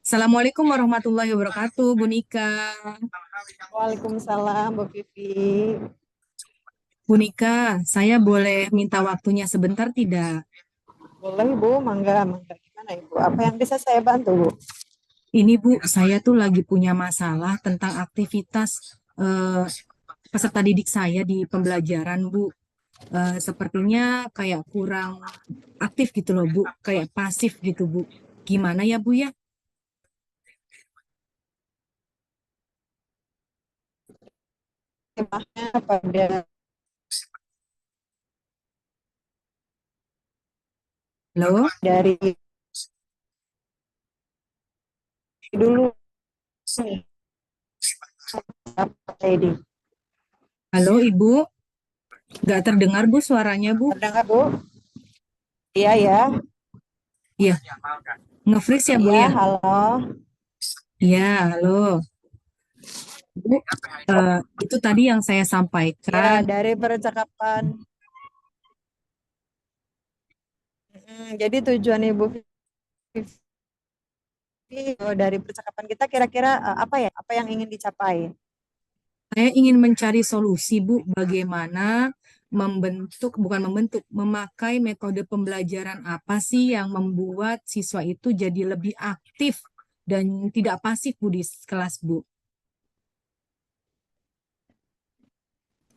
Assalamualaikum warahmatullahi wabarakatuh, Bu Nika. Waalaikumsalam, Bu Vivi. Bu Nika, saya boleh minta waktunya sebentar tidak? Boleh, Bu, mangga, mangga. Gimana, Ibu? Apa yang bisa saya bantu, Bu? Ini Bu, saya tuh lagi punya masalah tentang aktivitas eh, peserta didik saya di pembelajaran, Bu. Sepertinya kayak kurang aktif gitu loh, Bu. Kayak pasif gitu, Bu. Gimana ya, Bu ya? Temanya pada Halo? dari dulu nih, Pak Teddy. Halo, Ibu? Nggak terdengar, Bu, suaranya, Bu. Terdengar, Bu? Iya, ya. Iya, nge-freeze ya, Bu Iya, ya? halo. Iya, halo. Bu, itu tadi yang saya Ya, sampaikan. dari percakapan. Jadi tujuan Ibu Vivi dari percakapan kita kira-kira apa ya? Apa yang ingin dicapai? Saya ingin mencari solusi, Bu, bagaimana memakai metode pembelajaran apa sih yang membuat siswa itu jadi lebih aktif dan tidak pasif, Bu, di kelas, Bu.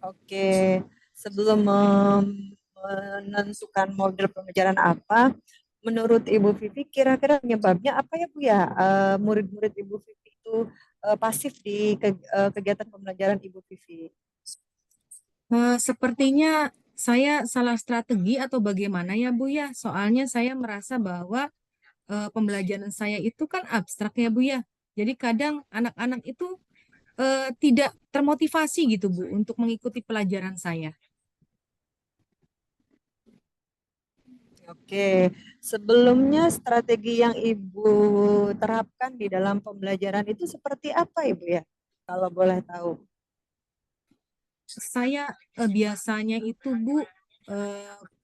Oke, sebelum menentukan model pembelajaran apa, menurut Ibu Vivi kira-kira penyebabnya apa ya Bu ya? Murid-murid Ibu Vivi itu pasif di kegiatan pembelajaran Ibu Vivi. Sepertinya saya salah strategi atau bagaimana ya, Bu, ya? Soalnya saya merasa bahwa pembelajaran saya itu kan abstrak ya, Bu, ya. Jadi kadang anak-anak itu tidak termotivasi gitu, Bu, untuk mengikuti pelajaran saya. Oke, sebelumnya strategi yang Ibu terapkan di dalam pembelajaran itu seperti apa Ibu ya? Kalau boleh tahu. Saya biasanya itu Bu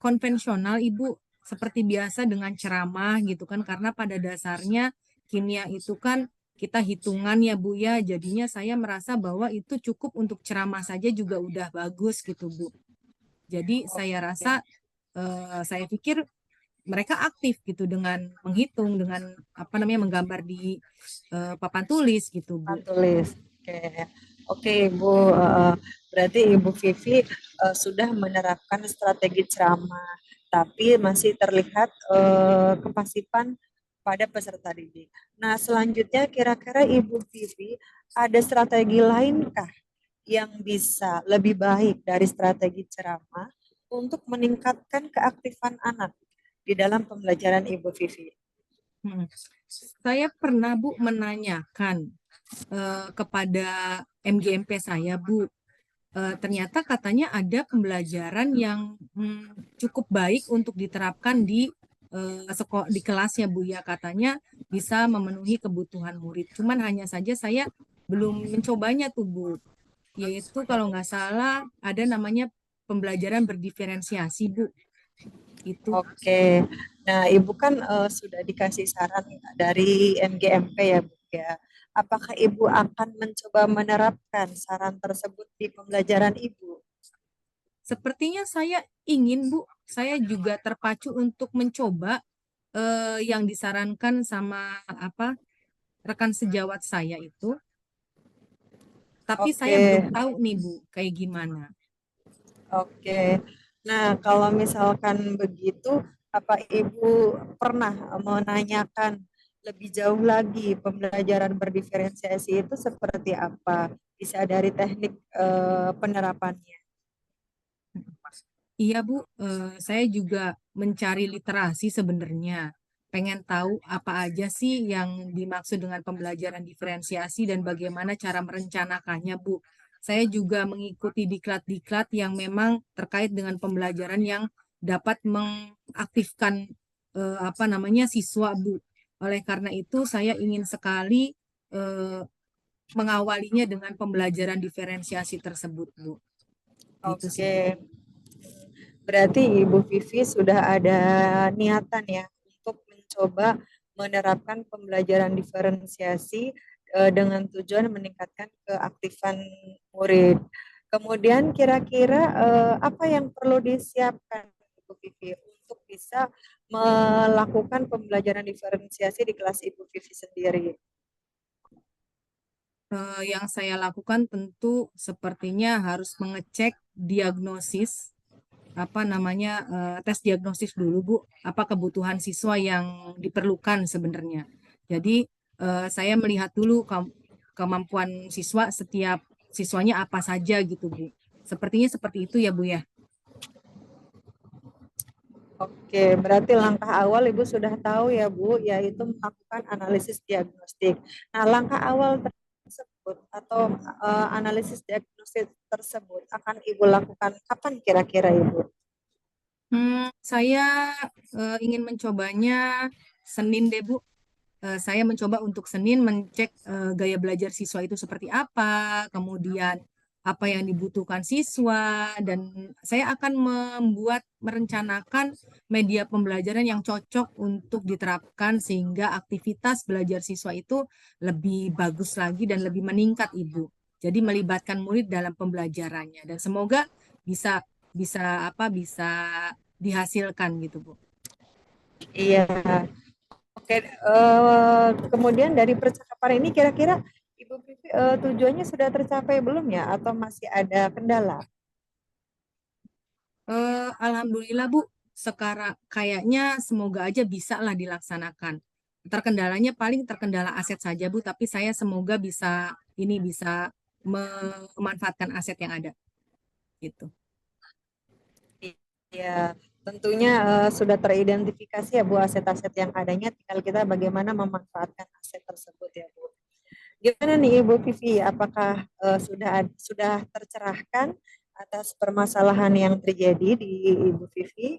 konvensional Ibu seperti biasa dengan ceramah gitu kan karena pada dasarnya kimia itu kan kita hitungan ya Bu ya jadinya saya merasa bahwa itu cukup untuk ceramah saja juga udah bagus gitu Bu. Jadi saya rasa Oke, saya pikir mereka aktif gitu dengan menghitung dengan apa namanya menggambar di papan tulis gitu Bu. tulis. Oke, oke Ibu. Berarti Ibu Vivi sudah menerapkan strategi ceramah, tapi masih terlihat kepasifan pada peserta didik. Nah, selanjutnya kira-kira Ibu Vivi ada strategi lainkah yang bisa lebih baik dari strategi ceramah untuk meningkatkan keaktifan anak di dalam pembelajaran Ibu Vivi? Hmm. Saya pernah Bu menanyakan kepada MGMP saya Bu. Ternyata katanya ada pembelajaran yang cukup baik untuk diterapkan di sekolah di kelasnya Bu ya katanya bisa memenuhi kebutuhan murid. Cuman hanya saja saya belum mencobanya tuh Bu. Yaitu kalau nggak salah ada namanya pembelajaran berdiferensiasi Bu. Itu Oke, nah Ibu kan sudah dikasih saran dari MGMP ya Bu ya. Apakah Ibu akan mencoba menerapkan saran tersebut di pembelajaran Ibu? sepertinya saya ingin Bu, saya juga terpacu untuk mencoba yang disarankan sama apa rekan sejawat saya itu, tapi saya belum Oke, tahu nih Bu, kayak gimana. oke. Nah, kalau misalkan begitu, apa Ibu pernah menanyakan lebih jauh lagi pembelajaran berdiferensiasi itu seperti apa? Bisa dari teknik penerapannya. Iya Bu, saya juga mencari literasi sebenarnya. Pengen tahu apa aja sih yang dimaksud dengan pembelajaran diferensiasi dan bagaimana cara merencanakannya Bu. Saya juga mengikuti diklat-diklat yang memang terkait dengan pembelajaran yang dapat mengaktifkan apa namanya siswa Bu. Oleh karena itu saya ingin sekali eh, mengawalinya dengan pembelajaran diferensiasi tersebut Bu. Itu sih. Oke, berarti Ibu Vivi sudah ada niatan ya untuk mencoba menerapkan pembelajaran diferensiasi dengan tujuan meningkatkan keaktifan murid. Kemudian kira-kira apa yang perlu disiapkan Ibu Vivi untuk bisa melakukan pembelajaran diferensiasi di kelas Ibu Vivi sendiri? Yang saya lakukan tentu sepertinya harus mengecek diagnosis, apa namanya, tes diagnosis dulu Bu, apa kebutuhan siswa yang diperlukan sebenarnya. Jadi saya melihat dulu kemampuan siswa, setiap siswanya apa saja gitu Bu. Sepertinya seperti itu ya Bu ya. Oke, berarti langkah awal Ibu sudah tahu ya Bu, yaitu melakukan analisis diagnostik. Nah, langkah awal tersebut atau analisis diagnostik tersebut akan Ibu lakukan kapan kira-kira Ibu? Saya ingin mencobanya Senin deh Bu. Saya mencoba untuk Senin mencek gaya belajar siswa itu seperti apa, kemudian apa yang dibutuhkan siswa, dan saya akan merencanakan media pembelajaran yang cocok untuk diterapkan sehingga aktivitas belajar siswa itu lebih bagus lagi dan lebih meningkat, Ibu. Jadi melibatkan murid dalam pembelajarannya dan semoga bisa bisa bisa dihasilkan gitu, Bu. Iya, oke. Kemudian dari percakapan ini kira-kira Ibu Vivi tujuannya sudah tercapai belum ya, atau masih ada kendala? Alhamdulillah Bu, sekarang kayaknya semoga aja bisa lah dilaksanakan. Terkendalanya paling terkendala aset saja Bu, tapi saya semoga bisa memanfaatkan aset yang ada gitu. Iya, tentunya sudah teridentifikasi ya Bu aset-aset yang adanya, tinggal kita bagaimana memanfaatkan aset tersebut ya Bu. Gimana nih Ibu Vivi, apakah sudah tercerahkan atas permasalahan yang terjadi di Ibu Vivi?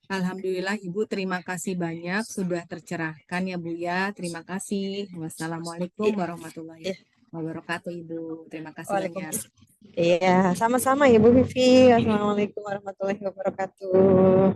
Alhamdulillah Ibu, terima kasih banyak sudah tercerahkan ya Bu ya. Terima kasih. Wassalamualaikum I- warahmatullahi i- wabarakatuh Ibu. Terima kasih banyak. Waalaikumsalam. Iya, sama-sama Ibu Vivi. Assalamualaikum warahmatullahi wabarakatuh.